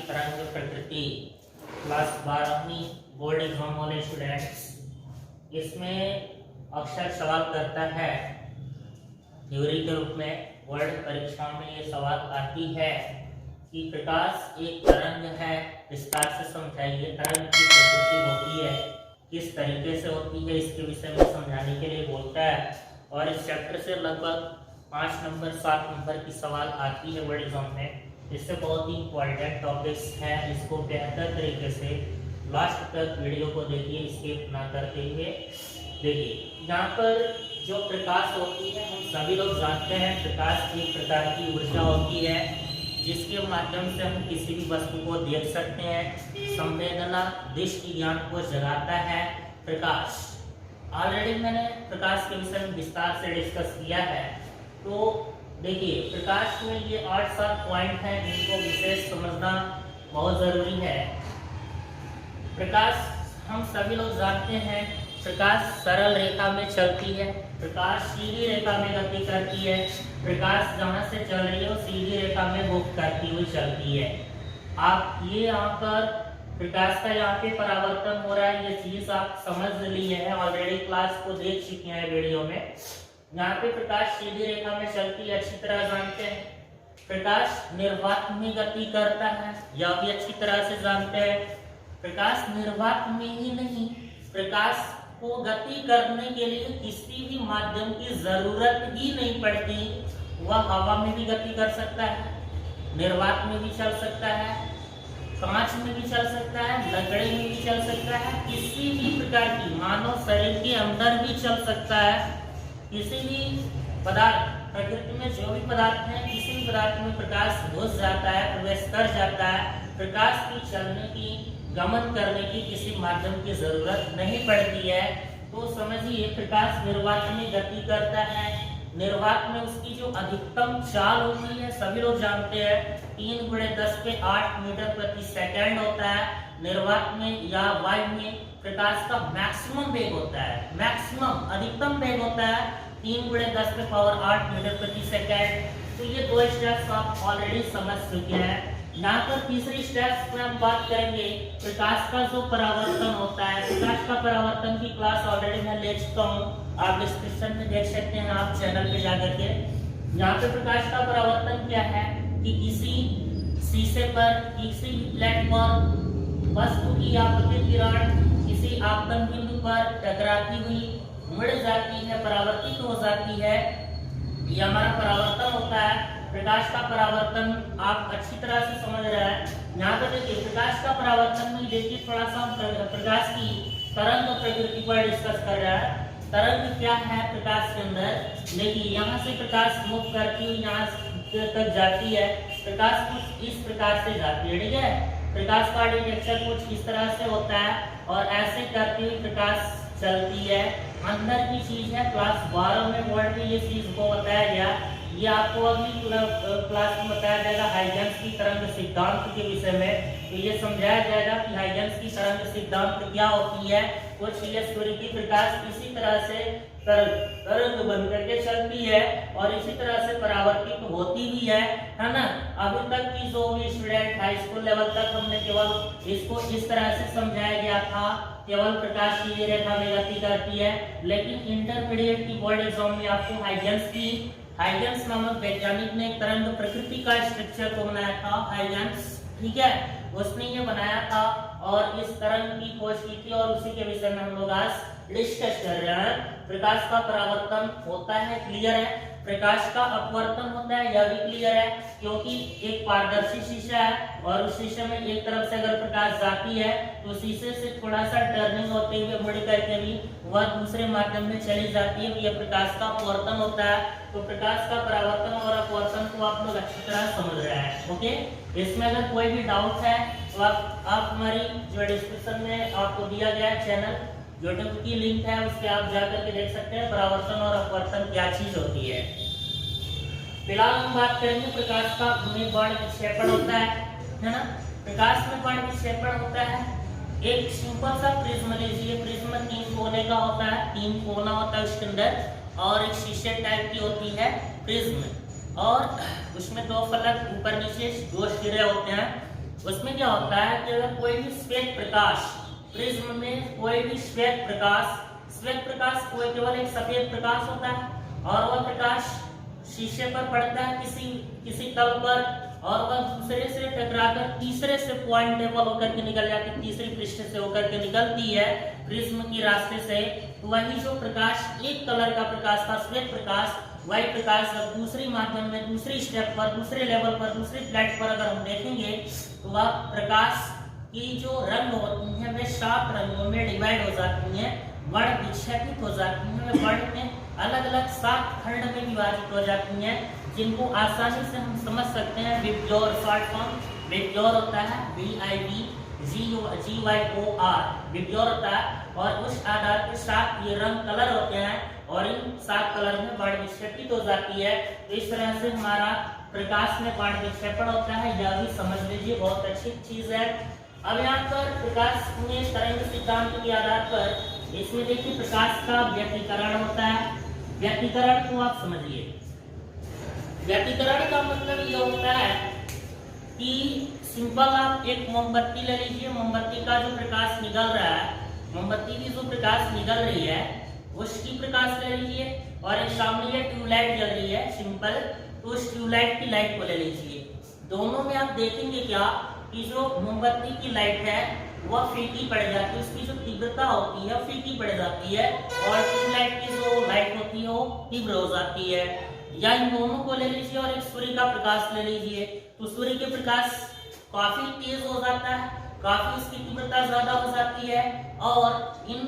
तरंग प्रकृति क्लास 12वीं बोर्ड एग्जाम वाले स्टूडेंट्स, इसमें अक्सर सवाल करता है थ्योरी के रूप में। बोर्ड परीक्षा में ये सवाल आती है कि प्रकाश एक तरंग है, विस्तार से समझाइए। तरंग की प्रकृति होती है, किस तरीके से होती है, इसके विषय में समझाने के लिए बोलता है। और इस चैप्टर से लगभग 5 नंबर 7 नंबर की सवाल आती है बोर्ड एग्जाम में। इससे बहुत ही इंपॉर्टेंट टॉपिक्स हैं, इसको बेहतर तरीके से लास्ट तक वीडियो को देखिए, स्किप ना करते हुए देखिए। यहाँ पर जो प्रकाश होती है, हम सभी लोग जानते हैं प्रकाश एक प्रकार की ऊर्जा होती है जिसके माध्यम से हम किसी भी वस्तु को देख सकते हैं। संवेदना दृष्टि ज्ञान को जगाता है प्रकाश। ऑलरेडी मैंने प्रकाश के विषय में विस्तार से डिस्कस किया है। तो देखिए, प्रकाश में ये 8-7 पॉइंट हैं जिनको विशेष समझना बहुत जरूरी है। प्रकाश हम सभी लोग जानते हैं, प्रकाश सरल रेखा में चलती है, प्रकाश सीधी रेखा में गति करती है। प्रकाश जहाँ से चल रही है वो सीधी रेखा में मूव करती हुई चलती है। आप ये यहाँ पर प्रकाश का यहाँ पे परावर्तन हो रहा है, ये चीज आप समझ लिए हैं, ऑलरेडी क्लास को देख चुके हैं वीडियो में। यहाँ पे प्रकाश सीधी रेखा में चलती है, अच्छी तरह जानते हैं। प्रकाश निर्वात में गति करता है, यह भी अच्छी तरह से जानते हैं। प्रकाश निर्वात में ही नहीं, प्रकाश को गति करने के लिए किसी भी माध्यम की जरूरत ही नहीं पड़ती। वह हवा में भी गति कर सकता है, निर्वात में भी चल सकता है, कांच में भी चल सकता है, लकड़ी में भी चल सकता है, किसी भी प्रकार की मानव शरीर के अंदर भी चल सकता है। किसी भी पदार्थ, प्रकृति में जो भी पदार्थ है, किसी भी पदार्थ में प्रकाश घुस जाता है, प्रवेश कर जाता है। प्रकाश की चलने की, गमन करने की किसी माध्यम की जरूरत नहीं पड़ती है। तो समझिए, प्रकाश निर्वात में गति करता है। निर्वात में उसकी जो अधिकतम चाल होती है सभी लोग जानते हैं, 3×10⁸ मीटर प्रति सेकंड होता है। निर्वात में या वायु में प्रकाश का मैक्सिमम वेग होता है, मैक्सिमम अधिकतम वेग होता है 3×10⁸ मीटर प्रति सेकंड। तो ये 2 स्टेप्स आप ऑलरेडी समझ चुके हैं। यहाँ पर तीसरी स्टेप्स में हम बात करेंगे प्रकाश का जो परावर्तन होता है। प्रकाश का परावर्तन की क्लास ऑलरेडी मैं ले चुका हूँ, आप डिस्क्रिप्शन में देख सकते हैं, आप चैनल पे जाकर के। यहाँ पे प्रकाश का परावर्तन क्या है कि किसी शीशे पर, किसी भी प्लेट पर वस्तु की आपतित किरण किसी आपतन बिंदु पर टकराती हुई मुड़ जाती है, परावर्तित हो जाती है। ये हमारा परावर्तन होता है। प्रकाश का परावर्तन आप अच्छी तरह से समझ रहे हैं। यहाँ पर देखिए, प्रकाश का परावर्तन में देखिए थोड़ा सा प्रकाश की तरंग प्रकृति पर डिस्कस कर रहा है। तरंग क्या है प्रकाश के अंदर, देखिए यहाँ से प्रकाश मूव करती हुई यहाँ तक जाती है। प्रकाश कुछ इस प्रकार से जाती है, ठीक है। प्रकाश का डिटेक्शन कुछ इस तरह से होता है और ऐसे करती हुई प्रकाश चलती है। अंदर की चीज है, क्लास 12 में बोर्ड में ये चीज को बताया गया। ये आपको अगली क्लास में बताया जाएगा हाइजेंस की तरंग सिद्धांत के विषय में। तो ये समझाया जाएगा कि हाइजेंस की तरंग सिद्धांत क्या होती है। कुछ ये सूर्य की प्रकाश इसी तरह से तरंग बन करके चलती है और इसी तरह से परावर्तित होती भी है ना। अभी तक की जो भी स्टूडेंट हाई स्कूल लेवल तक हमने केवल इसको इस तरह से समझाया गया था, केवल प्रकाश की रेखा में गति करती है। लेकिन इंटरमीडिएट की बोर्ड एग्जाम में आपको हाइजेंस नामक वैज्ञानिक ने एक तरंग प्रकृति का स्ट्रक्चर को बनाया था, हाइजेंस, ठीक है, उसने ये बनाया था और इस तरंग की खोज की थी और उसी के विषय में हम लोग आज डिस्कस कर रहे हैं। प्रकाश का परावर्तन होता है, क्लियर है। प्रकाश का अपवर्तन होता है, यह भी क्लियर है, क्योंकि एक पारदर्शी शीशा है और उस शीशे में एक तरफ से अगर प्रकाश जाती है तो शीशे से थोड़ा सा टर्निंग होते हुए मुड़ करके भी वह दूसरे माध्यम में चली जाती है। यह प्रकाश का अपवर्तन होता है। तो प्रकाश का परावर्तन और अपवर्तन को आप लोग अच्छी तरह समझ रहे हैं, ओके। इसमें अगर कोई भी डाउट है तो आप हमारी जो डिस्क्रिप्शन में आपको दिया गया है चैनल, यूट्यूब की लिंक है, उसके आप जाकर के देख सकते हैं परावर्तन और अपवर्तन क्या चीज होती है। फिलहाल हम बात करेंगे प्रकाश का में बाण विक्षेपण होता है ना। प्रकाश में बाण विक्षेपण होता है। एक सिंपल सा प्रिज्म लीजिए, प्रिज्म 3 कोने का होता है, 3 कोना होता है उसके अंदर, और एक शीशे टाइप की होती है प्रिज्म, और उसमें 2 फलक ऊपर नीचे 2 सिरे होते हैं। उसमें क्या होता है कि अगर कोई भी श्वेत प्रकाश, प्रिज्म में कोई भी श्वेत प्रकाश कोई केवल एक सफेद प्रकाश होता है और वह प्रकाश शीशे पर पड़ता है किसी तल पर और वह दूसरे से टकराकर तीसरे से पॉइंटेबल होकर के निकल जाती है, तीसरी पृष्ठ से होकर के निकलती है प्रिज्म की रास्ते से। तो वही जो प्रकाश एक कलर का प्रकाश था, श्वेत प्रकाश, वही प्रकाश अब दूसरी माध्यम में, दूसरी स्टेप पर, दूसरे लेवल पर, दूसरी प्लेट पर अगर हम देखेंगे तो वह प्रकाश की जो रंग होती है वे 7 रंगों में डिवाइड हो जाती हैं, वर्ण विक्षेपित हो जाती हैं, वे वर्ण में अलग अलग 7 खंड में विभाजित हो जाती हैं, जिनको आसानी से हम समझ सकते हैं। विबग्योर, शॉर्ट फॉर्म विबग्योर होता है, VIBGYOR, विबग्योर होता है और उस आधार पर 7 ये रंग कलर होते हैं और इन 7 कलर में वर्ण विक्षेपित हो जाती है। तो इस तरह से हमारा प्रकाश में वर्ण विक्षेपण होता है, यह भी समझ लीजिए, बहुत अच्छी चीज है। अब यहाँ पर प्रकाश में तरंग सिद्धांत के आधार पर इसमें देखिए प्रकाश का व्यतिकरण होता है। व्यतिकरण को आप समझिए, व्यतिकरण का मतलब यह होता है कि सिंपल आप एक मोमबत्ती ले लीजिए, मोमबत्ती का जो प्रकाश निकल रहा है, मोमबत्ती की जो प्रकाश निकल रही है उसकी प्रकाश ले लीजिए और एक सामने ये ट्यूबलाइट जल रही है सिंपल, तो उस ट्यूबलाइट की लाइट को ले लीजिए। दोनों में आप देखेंगे क्या कि जो मोमबत्ती की लाइट है वह फीकी पड़ जाती है, उसकी जो तीव्रता होती है फीकी पड़ जाती है और ट्यूबलाइट की जो लाइट होती है वो तीव्र हो जाती है। या इन दोनों को ले लीजिए और एक सूर्य का प्रकाश ले लीजिए, तो सूर्य के प्रकाश काफी तेज हो जाता है, काफी इसकी तीव्रता ज्यादा हो जाती है और इन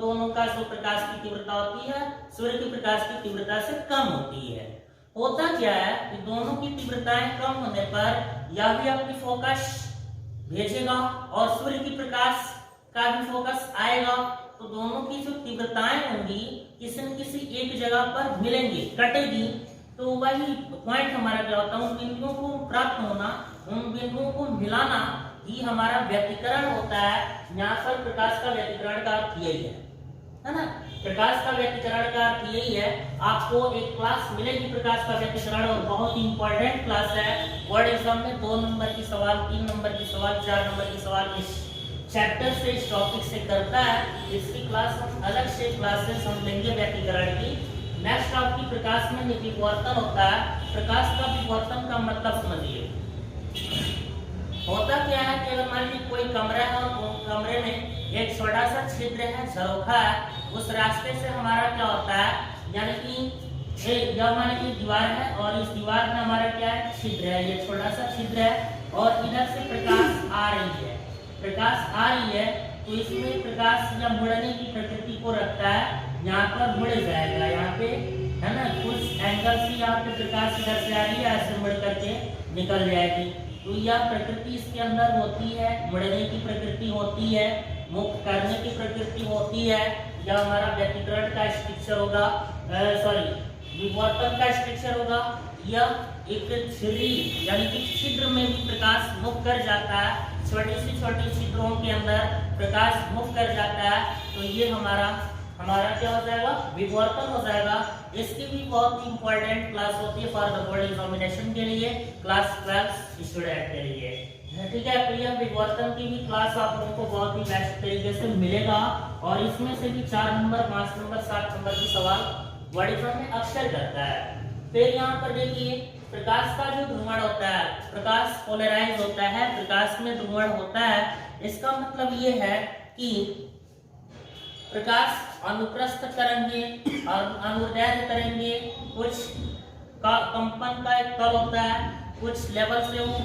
दोनों का जो प्रकाश की तीव्रता होती है सूर्य के प्रकाश की तीव्रता से कम होती है। होता क्या है कि दोनों की तीव्रताएं कम होने पर यह भी अपनी फोकस भेजेगा और सूर्य की प्रकाश का भी फोकस आएगा, तो दोनों की जो तीव्रताएं होंगी किसी न किसी एक जगह पर मिलेंगी, कटेगी, तो वही पॉइंट हमारा क्या होता है, उन बिंदुओं को प्राप्त होना, उन बिंदुओं को मिलाना ही हमारा व्यतिकरण होता है। यहाँ पर प्रकाश का व्यतिकरण का अर्थ यही है ना, प्रकाश का व्यतिकरण का अर्थ यही है। आपको एक क्लास मिलेगी प्रकाश का व्यतिकरण और बहुत ही इंपॉर्टेंट क्लास है, बोर्ड एग्जाम में 2 नंबर की सवाल, 3 नंबर की सवाल, 4 नंबर की सवाल इस चैप्टर से, इस टॉपिक से करता है। इसकी क्लास हम अलग से क्लासेस हम लेंगे व्यतिकरण की। नेक्स्ट आपकी प्रकाश में विवर्तन होता है। प्रकाश का विवर्तन का मतलब समझिए, होता क्या है कि अगर मान लीजिए कोई कमरा है और कमरे में एक छोटा सा छिद्र है, झरोखा है, उस रास्ते से हमारा क्या होता है, यानी कि यह मान लीजिए दीवार है और इस दीवार में हमारा क्या है, छिद्र है, ये छोटा सा छिद्र है और इधर से प्रकाश आ रही है, प्रकाश आ रही है, तो इसमें प्रकाश या मुड़ने की प्रकृति को रखता है। यहाँ पर मुड़ जाएगा, यहाँ पे है ना, कुछ एंगल से यहाँ पे प्रकाश इधर से आ रही है, ऐसे मुड़ करके निकल जाएगी, तो यह प्रकृति इसके अंदर होती है, मुड़ने की प्रकृति होती है, मुक्त करने की प्रकृति होती है। यह हमारा व्यतिकरण का स्ट्रक्चर होगा, विवर्तन का स्ट्रक्चर होगा। यह एक छिद्री यानी कि छिद्र में भी प्रकाश मुक्त कर जाता है, छोटी से छोटी छिद्रों के अंदर प्रकाश मुक्त कर जाता है, तो ये हमारा क्या हो जाएगा, विवर्तन हो जाएगा। इसकी भी बहुत इंपॉर्टेंट क्लास होती है फॉर द बोर्ड एग्जामिनेशन के लिए, क्लास 12 स्टूडेंट के लिए, ठीक है। तो यह विवर्तन की भी क्लास आप लोगों को बहुत ही बेस्ट तरीके से मिलेगा और इसमें से भी 4 नंबर, 5 नंबर, 7 नंबर की सवाल बोर्ड एग्जाम में अक्सर करता है। फिर यहाँ पर देखिए प्रकाश का जो ध्रुवण होता है, प्रकाश पोलराइज होता है, प्रकाश में ध्रुवण होता है। इसका मतलब ये है कि प्रकाश अनुप्रस्थ तरंगे और अनुदैर्ध्य तरंगे, कुछ का कंपन का एक तल होता है, कुछ लेवल से वो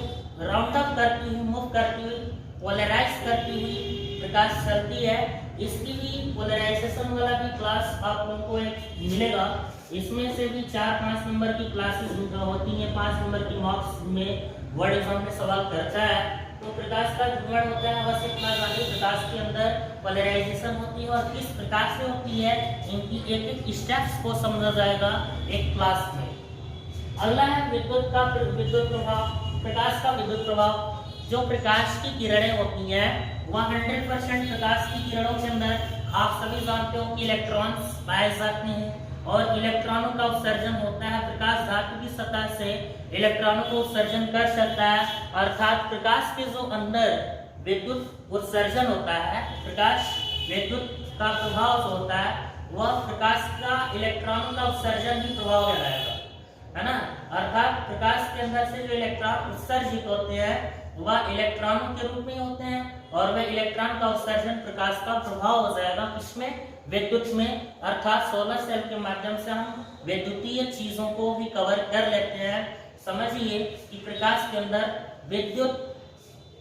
राउंड अप करती हुई, मूव करती हुई, पोलराइज करती हुई प्रकाश चलती है। इसकी भी पोलराइजेशन वाला भी क्लास आप लोगों को एक मिलेगा। इसमें से भी 4-5 नंबर की क्लासेस होती हैं, 5 नंबर की मॉक्स में वर्ड एग्जाम में सवाल करता है। तो प्रकाश का ध्रुवण होता है, बस इतना जानिए प्रकाश के अंदर पोलराइजेशन होती है और किस प्रकार से होती है, इनकी एक स्टेप्स को समझा जाएगा एक क्लास में। अगला है विद्युत प्रभाव। प्रकाश का विद्युत प्रभाव, जो प्रकाश की किरणें होती हैं वह 100% प्रकाश की किरणों के अंदर आप सभी जानते हो कि इलेक्ट्रॉन्स पाए जाते हैं और इलेक्ट्रॉनों का उत्सर्जन होता है। प्रकाश धातु की सतह से इलेक्ट्रॉनों को उत्सर्जन कर सकता है, अर्थात प्रकाश के जो अंदर विद्युत उत्सर्जन होता है, प्रकाश विद्युत का प्रभाव जो होता है वह प्रकाश का इलेक्ट्रॉनों का उत्सर्जन ही प्रभाव कहलाएगा, है ना। अर्थात प्रकाश के अंदर से जो इलेक्ट्रॉन उत्सर्जित होते हैं वह इलेक्ट्रॉनों के रूप में होते हैं, और वह इलेक्ट्रॉन का उत्सर्जन प्रकाश का प्रभाव हो जाएगा किसमें, विद्युत में। अर्थात सोलर सेल के माध्यम से हम विद्युतीय चीजों को भी कवर कर लेते हैं। समझिए कि प्रकाश के अंदर विद्युत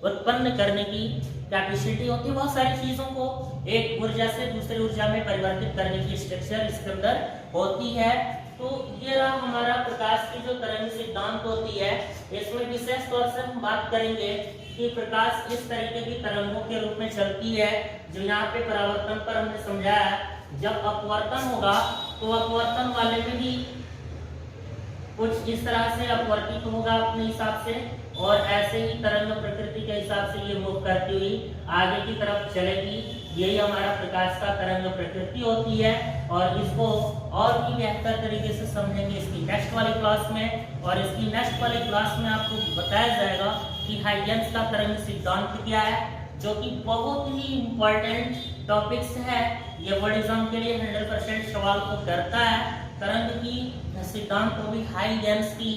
उत्पन्न करने की कैपेसिटी होती है, बहुत सारी चीजों को एक ऊर्जा से दूसरी ऊर्जा में परिवर्तित करने की स्ट्रक्चर इसके अंदर होती है। तो ये रहा हमारा प्रकाश की जो तरंग सिद्धांत होती है। इसमें विशेष तौर से हम बात करेंगे कि प्रकाश इस तरीके की तरंगों के रूप में चलती है, जो यहाँ पे परावर्तन पर हमने समझाया। जब अपवर्तन होगा तो अपवर्तन वाले में भी कुछ इस तरह से अपवर्तित होगा अपने हिसाब से, और ऐसे ही तरंग प्रकृति के हिसाब से ये मूव करती हुई आगे की तरफ चलेगी। यही हमारा प्रकाश का तरंग प्रकृति होती है, और इसको और भी बेहतर तरीके से समझेंगे इसकी नेक्स्ट वाली क्लास में। और इसकी नेक्स्ट वाली क्लास में आपको बताया जाएगा कि हाइजेंस का तरंग सिद्धांत क्या है, जो कि बहुत ही इम्पोर्टेंट टॉपिक्स है। ये बोर्ड एग्जाम के लिए 100% सवाल को करता है। तरंग की सिद्धांत को भी हाइजेंस की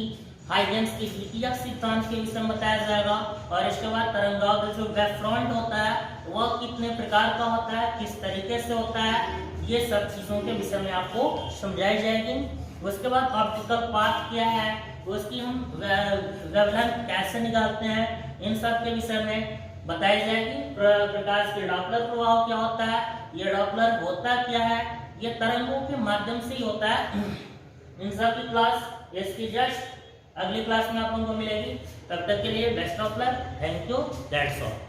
द्वितीयक सिद्धांत के विषय में बताया जाएगा। और इसके बाद तरंगाग्र जो वेव फ्रंट होता है वह कितने प्रकार का होता है, किस तरीके से होता है, ये सब चीजों के विषय में आपको समझाई जाएगी। उसके बाद ऑप्टिकल पाथ क्या है, उसकी हम वेवलेंथ कैसे निकालते हैं, इन सब के विषय में बताई जाएगी। प्रकाश के डॉपलर प्रभाव क्या होता है, ये डॉपलर होता क्या है, ये तरंगों के माध्यम से ही होता है। इन सब की क्लास इसकी जस्ट अगली क्लास में आप लोगों को मिलेगी। तब तक के लिए best of luck, thank you, that's all.